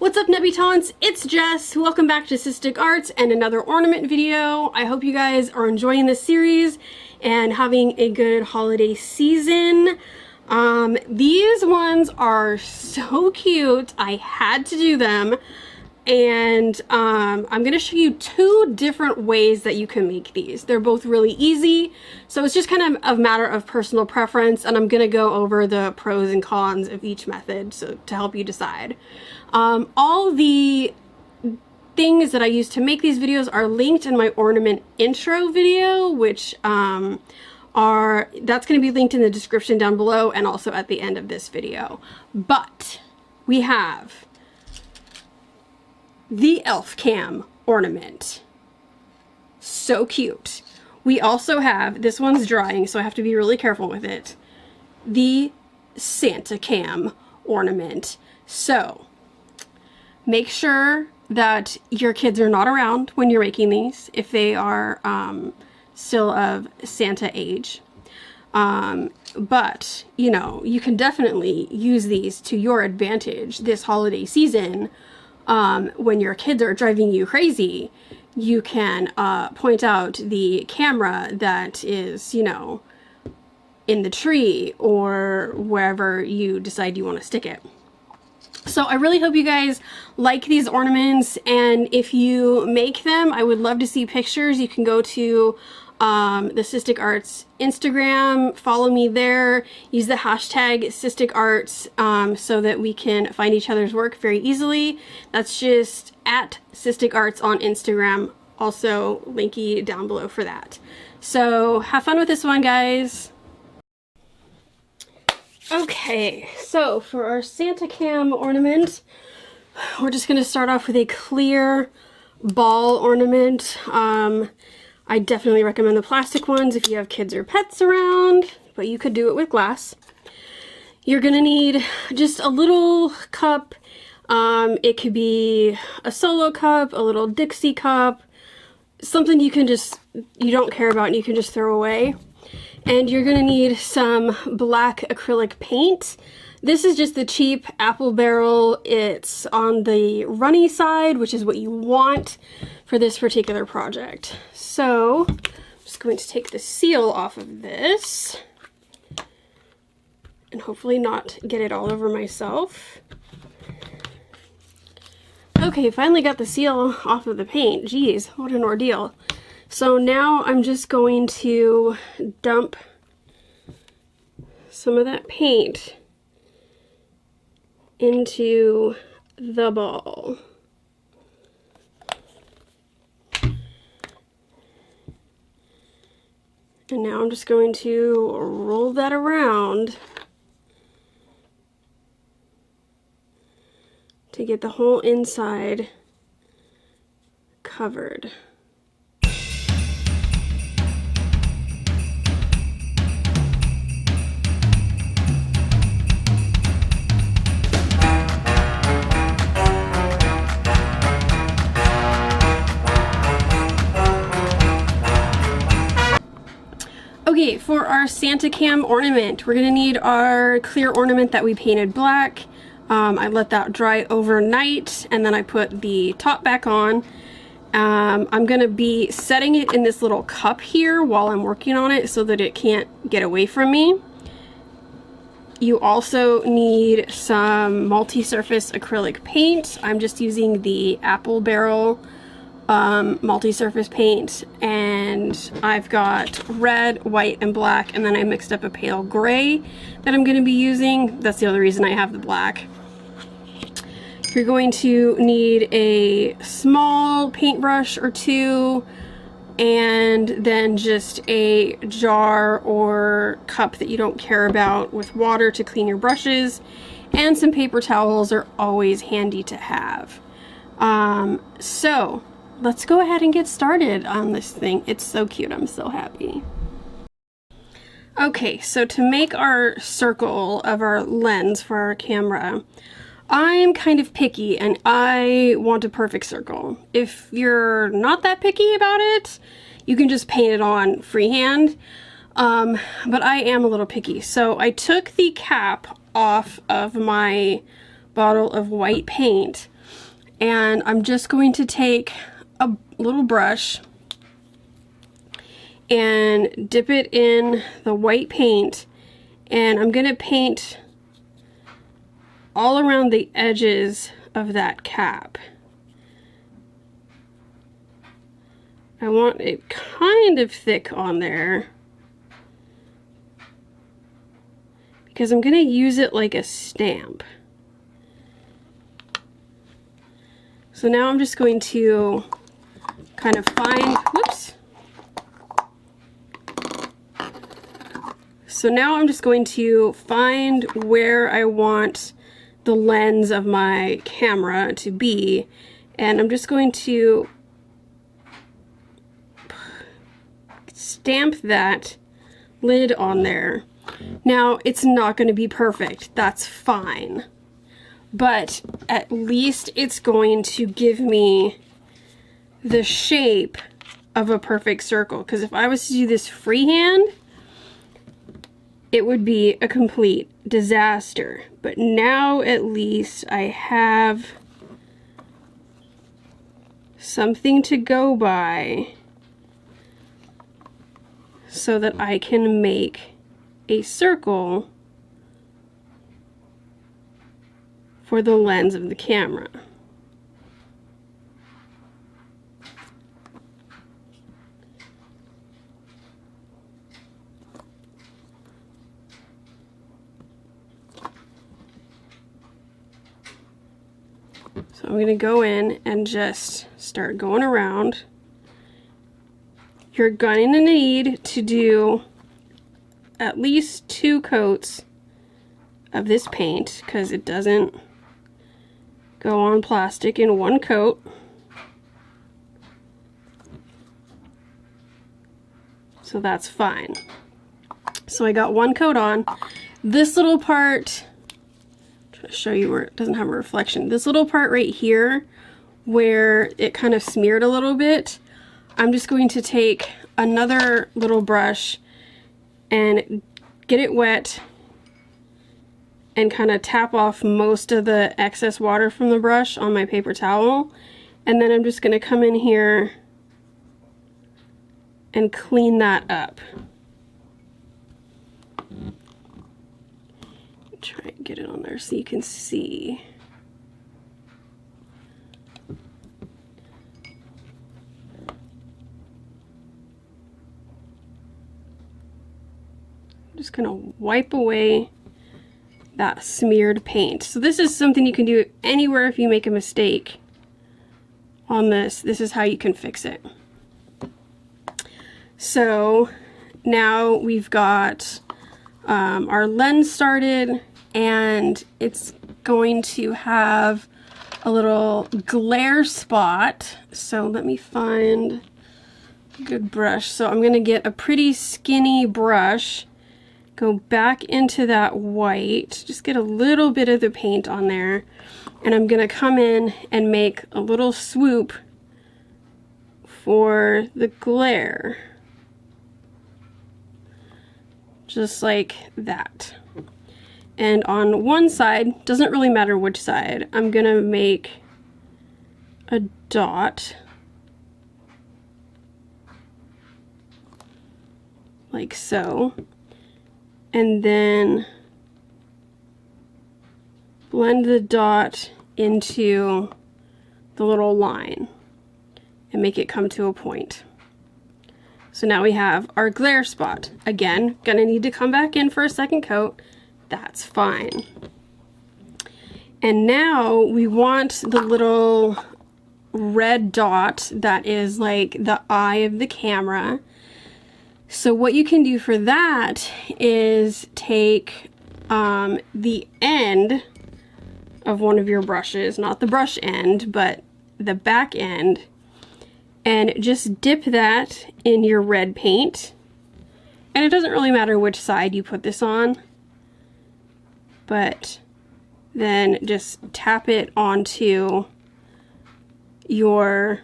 What's up, Nebutons? It's Jess. Welcome back to Cystic Arts and another ornament video. I hope you guys are enjoying this series and having a good holiday season. These ones are so cute. I had to do them. And I'm going to show you two different ways that you can make these. They're both really easy, so it's just kind of a matter of personal preference, and I'm going to go over the pros and cons of each method so to help you decide. All the things that I use to make these videos are linked in my ornament intro video, which that's going to be linked in the description down below and also at the end of this video. But we have the elf cam ornament. So cute. We also have, this one's drying, so I have to be really careful with it, the Santa cam ornament. So make sure that your kids are not around when you're making these if they are still of Santa age. But you know, you can definitely use these to your advantage this holiday season. When your kids are driving you crazy, you can point out the camera that is, you know, in the tree or wherever you decide you want to stick it. So I really hope you guys like these ornaments, and if you make them, I would love to see pictures. You can go to the Cystic Arts Instagram, follow me there, use the hashtag Cystic Arts so that we can find each other's work very easily. That's just at Cystic Arts on Instagram, also linky down below for that. So have fun with this one, guys. Okay, so for our Santa cam ornament, we're just going to start off with a clear ball ornament. I definitely recommend the plastic ones if you have kids or pets around, but you could do it with glass. You're gonna need just a little cup. It could be a solo cup, a little Dixie cup, something you don't care about and you can just throw away. And you're gonna need some black acrylic paint. This is just the cheap apple barrel. It's on the runny side, which is what you want for this particular project. So I'm just going to take the seal off of this and hopefully not get it all over myself. Okay, finally got the seal off of the paint. Geez, what an ordeal. So now I'm just going to dump some of that paint into the ball. And now I'm just going to roll that around to get the whole inside covered. Okay, for our Santa cam ornament, we're gonna need our clear ornament that we painted black. I let that dry overnight and then I put the top back on. I'm gonna be setting it in this little cup here while I'm working on it so that it can't get away from me. You also need some multi-surface acrylic paint. I'm just using the apple barrel multi-surface paint, and I've got red, white, and black, and then I mixed up a pale gray that I'm going to be using. That's the other reason I have the black. You're going to need a small paintbrush or two, and then just a jar or cup that you don't care about with water to clean your brushes, and some paper towels are always handy to have. So let's go ahead and get started on this thing. It's so cute. I'm so happy. Okay, so to make our circle of our lens for our camera, I'm kind of picky and I want a perfect circle. If you're not that picky about it, you can just paint it on freehand. But I am a little picky. So I took the cap off of my bottle of white paint, and I'm just going to take a little brush and dip it in the white paint, and I'm going to paint all around the edges of that cap. I want it kind of thick on there because I'm going to use it like a stamp. So now I'm just going to kind of find, whoops. So now I'm just going to find where I want the lens of my camera to be, and I'm just going to stamp that lid on there. Now, it's not going to be perfect, that's fine, but at least it's going to give me the shape of a perfect circle, because if I was to do this freehand, it would be a complete disaster. But now at least I have something to go by so that I can make a circle for the lens of the camera. So I'm going to go in and just start going around. You're going to need to do at least 2 coats of this paint because it doesn't go on plastic in 1 coat. So that's fine. So I got 1 coat on. This little part, to show you where it doesn't have a reflection. This little part right here where it kind of smeared a little bit, I'm just going to take another little brush and get it wet and kind of tap off most of the excess water from the brush on my paper towel, and then I'm just going to come in here and clean that up. Try and get it on there so you can see. I'm just gonna wipe away that smeared paint. So this is something you can do anywhere if you make a mistake on this. This is how you can fix it. So now we've got our lens started, and it's going to have a little glare spot. So let me find a good brush. So I'm going to get a pretty skinny brush, go back into that white, just get a little bit of the paint on there, and I'm going to come in and make a little swoop for the glare. Just like that. And on one side, doesn't really matter which side, I'm gonna make a dot like so, and then blend the dot into the little line and make it come to a point. So now we have our glare spot. Again, gonna need to come back in for a second coat. That's fine. And now we want the little red dot that is like the eye of the camera. So what you can do for that is take the end of one of your brushes, not the brush end, but the back end, and just dip that in your red paint. And it doesn't really matter which side you put this on, but then just tap it onto your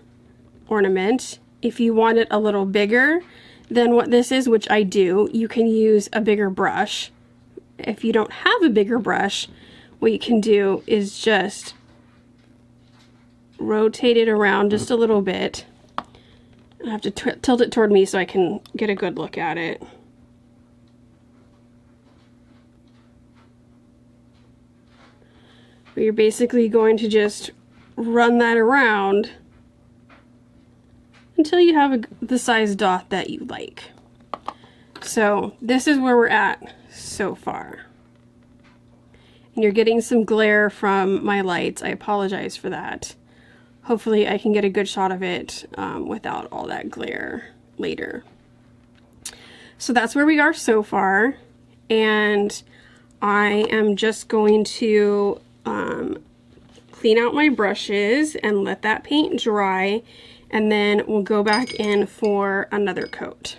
ornament. If you want it a little bigger than what this is, which I do, you can use a bigger brush. If you don't have a bigger brush, what you can do is just rotate it around just a little bit. I have to tilt it toward me so I can get a good look at it. But you're basically going to just run that around until you have the size dot that you like. So this is where we're at so far. And you're getting some glare from my lights. I apologize for that. Hopefully I can get a good shot of it without all that glare later. So that's where we are so far. And I am just going to clean out my brushes and let that paint dry. And then we'll go back in for another coat.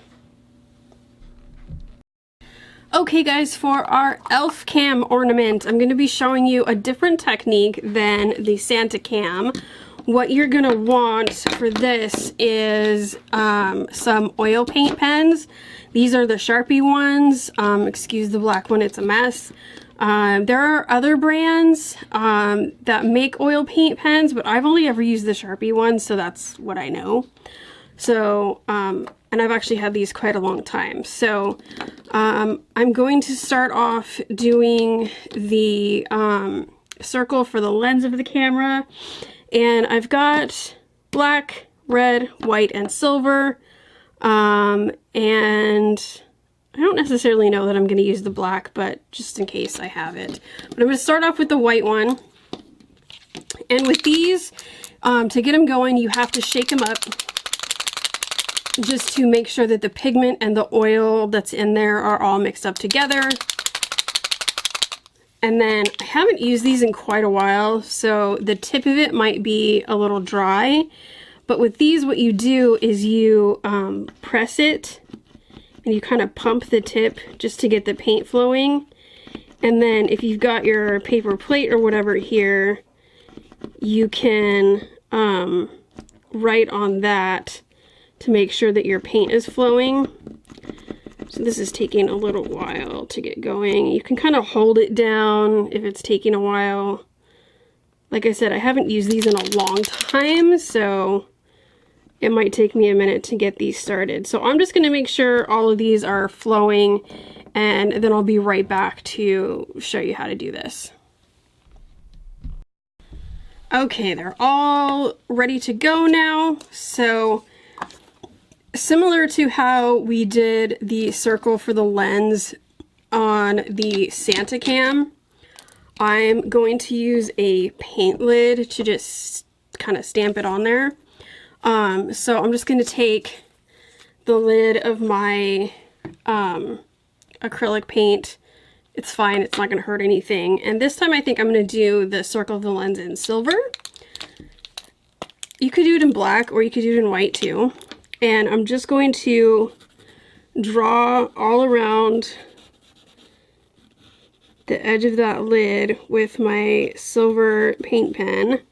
Okay guys, for our elf cam ornament, I'm going to be showing you a different technique than the Santa cam. What you're going to want for this is some oil paint pens. These are the Sharpie ones. Excuse the black one, it's a mess. There are other brands that make oil paint pens, but I've only ever used the Sharpie ones, so that's what I know. So, and I've actually had these quite a long time. So I'm going to start off doing the circle for the lens of the camera. And I've got black, red, white, and silver. And I don't necessarily know that I'm going to use the black, but just in case I have it. But I'm going to start off with the white one. And with these, to get them going, you have to shake them up just to make sure that the pigment and the oil that's in there are all mixed up together. And then I haven't used these in quite a while, so the tip of it might be a little dry. But with these, what you do is you press it and you kind of pump the tip just to get the paint flowing. And then if you've got your paper plate or whatever here, you can write on that to make sure that your paint is flowing. So this is taking a little while to get going. You can kind of hold it down if it's taking a while. Like I said, I haven't used these in a long time, so it might take me a minute to get these started. So I'm just going to make sure all of these are flowing, and then I'll be right back to show you how to do this. Okay, they're all ready to go now. So similar to how we did the circle for the lens on the Santa cam, I'm going to use a paint lid to just kind of stamp it on there. So I'm just going to take the lid of my acrylic paint. It's fine, it's not going to hurt anything. And this time I think I'm going to do the circle of the lens in silver. You could do it in black or you could do it in white too. And I'm just going to draw all around the edge of that lid with my silver paint pen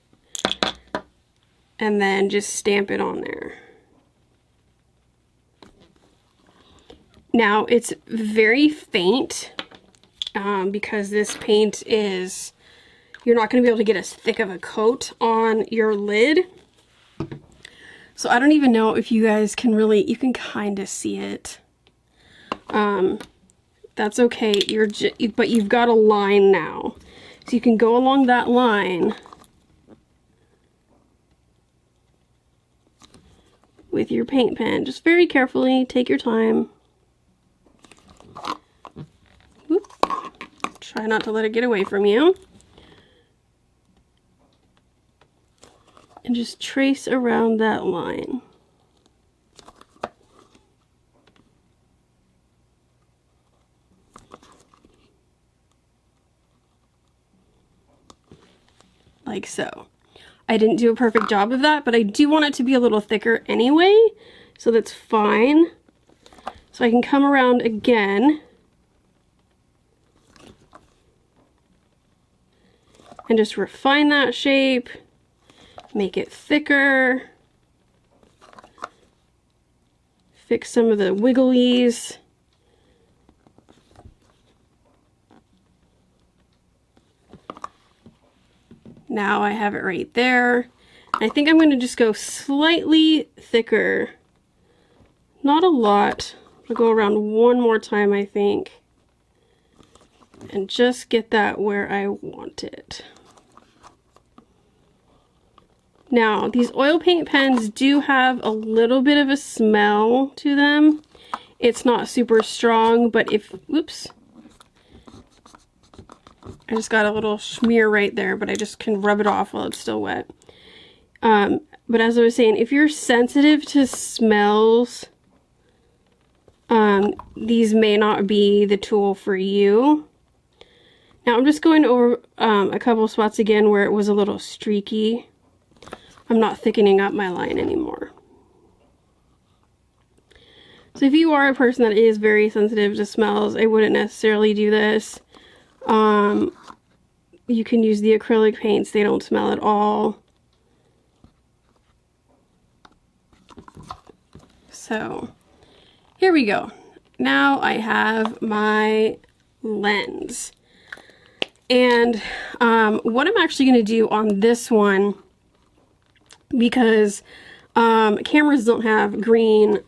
and then just stamp it on there. Now it's very faint because this paint is, you're not going to be able to get as thick of a coat on your lid. So I don't even know if you guys can really, you can kind of see it. That's okay, but you've got a line now. So you can go along that line with your paint pen. Just very carefully, take your time. Whoop. Try not to let it get away from you. And just trace around that line. Like so. I didn't do a perfect job of that, but I do want it to be a little thicker anyway, so that's fine. So I can come around again and just refine that shape. Make it thicker, fix some of the wigglies. Now I have it right there. I think I'm going to just go slightly thicker. Not a lot. I'll go around one more time, I think. And just get that where I want it. Now, these oil paint pens do have a little bit of a smell to them. It's not super strong, but if, whoops. I just got a little smear right there, but I just can rub it off while it's still wet. But as I was saying, if you're sensitive to smells, these may not be the tool for you. Now I'm just going over a couple spots again where it was a little streaky. I'm not thickening up my line anymore. So if you are a person that is very sensitive to smells, I wouldn't necessarily do this. You can use the acrylic paints, they don't smell at all. So here we go. Now I have my lens. And what I'm actually going to do on this one, because cameras don't have green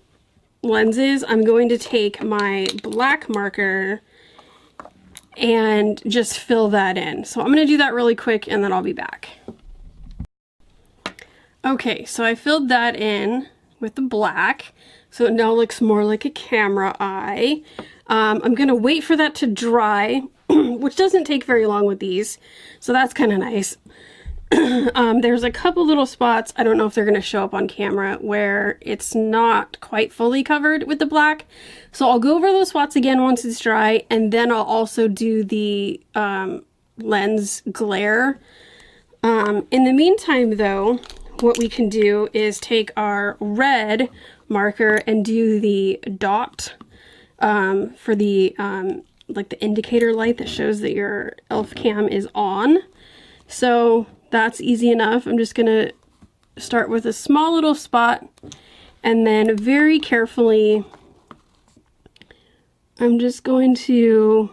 lenses, I'm going to take my black marker and just fill that in. So I'm going to do that really quick and then I'll be back. Okay, so I filled that in with the black, so it now looks more like a camera eye. I'm going to wait for that to dry, which doesn't take very long with these, so that's kind of nice. There's a couple little spots, I don't know if they're going to show up on camera, where it's not quite fully covered with the black. So I'll go over those spots again once it's dry, and then I'll also do the lens glare. In the meantime though, what we can do is take our red marker and do the dot for the like the indicator light that shows that your elf cam is on. So that's easy enough. I'm just gonna start with a small little spot and then very carefully I'm just going to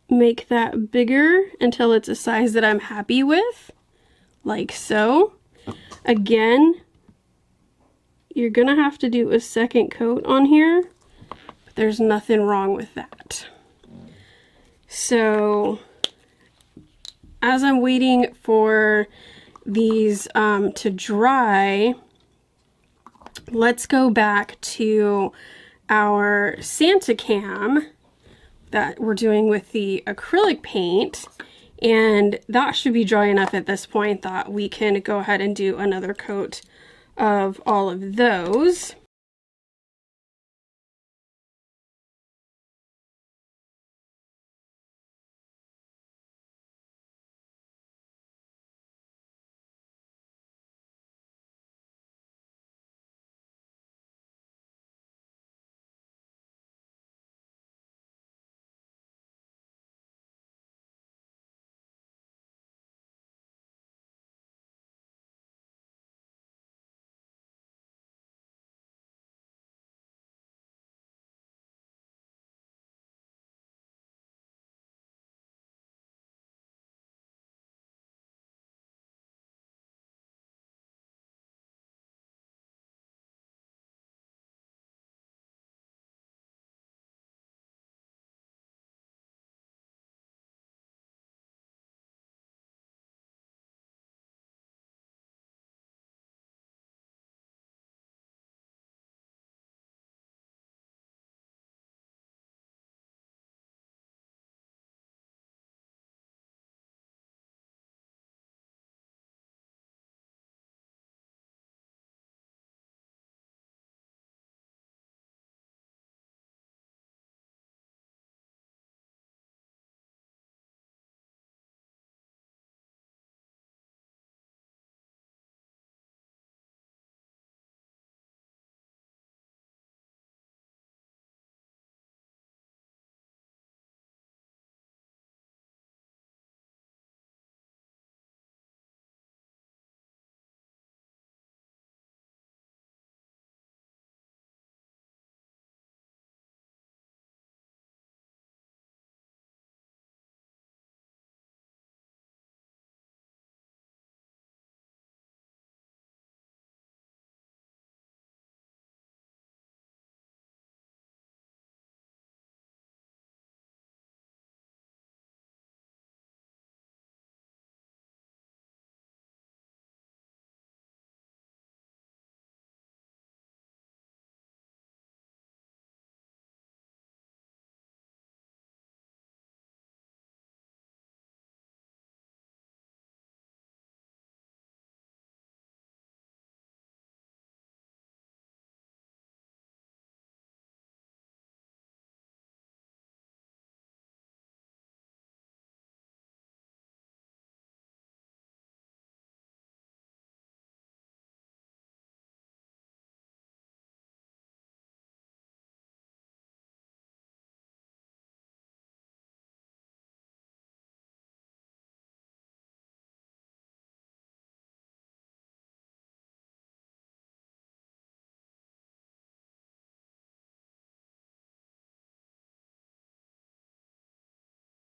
make that bigger until it's a size that I'm happy with, like so. Again, you're gonna have to do a second coat on here, but there's nothing wrong with that. So as I'm waiting for these to dry, let's go back to our Santa cam that we're doing with the acrylic paint, and that should be dry enough at this point that we can go ahead and do another coat of all of those.